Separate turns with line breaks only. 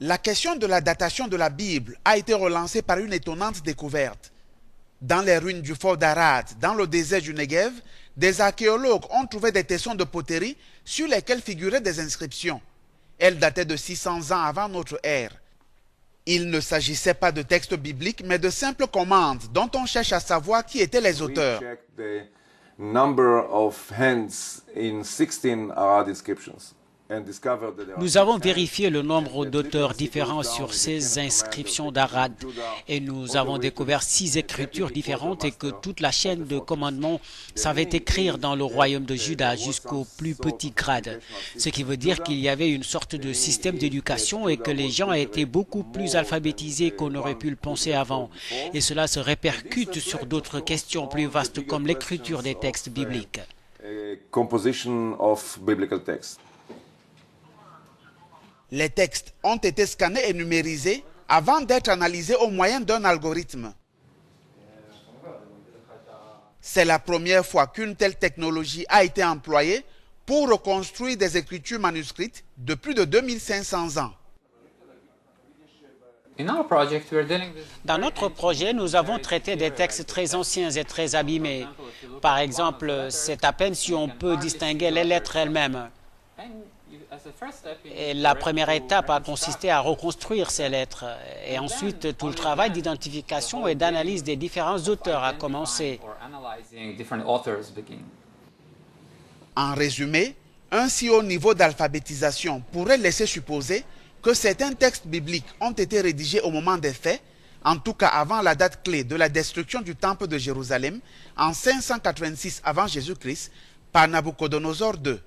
La question de la datation de la Bible a été relancée par une étonnante découverte. Dans les ruines du fort d'Arad, dans le désert du Negev, des archéologues ont trouvé des tessons de poterie sur lesquels figuraient des inscriptions. Elles dataient de 600 ans avant notre ère. Il ne s'agissait pas de textes bibliques, mais de simples commandes dont on cherche à savoir qui étaient les auteurs.
Nous avons vérifié le nombre d'auteurs différents sur ces inscriptions d'Arad et nous avons découvert 6 écritures différentes et que toute la chaîne de commandements savait écrire dans le royaume de Juda jusqu'au plus petit grade, ce qui veut dire qu'il y avait une sorte de système d'éducation et que les gens étaient beaucoup plus alphabétisés qu'on aurait pu le penser avant. Et cela se répercute sur d'autres questions plus vastes comme l'écriture des textes bibliques.
Les textes ont été scannés et numérisés avant d'être analysés au moyen d'un algorithme. C'est la première fois qu'une telle technologie a été employée pour reconstruire des écritures manuscrites de plus de 2500 ans.
Dans notre projet, nous avons traité des textes très anciens et très abîmés. Par exemple, c'est à peine si on peut distinguer les lettres elles-mêmes. Et la première étape a consisté à reconstruire ces lettres. Et ensuite, tout le travail d'identification et d'analyse des différents auteurs a commencé.
En résumé, un si haut niveau d'alphabétisation pourrait laisser supposer que certains textes bibliques ont été rédigés au moment des faits, en tout cas avant la date clé de la destruction du temple de Jérusalem en 586 avant Jésus-Christ par Nabuchodonosor II.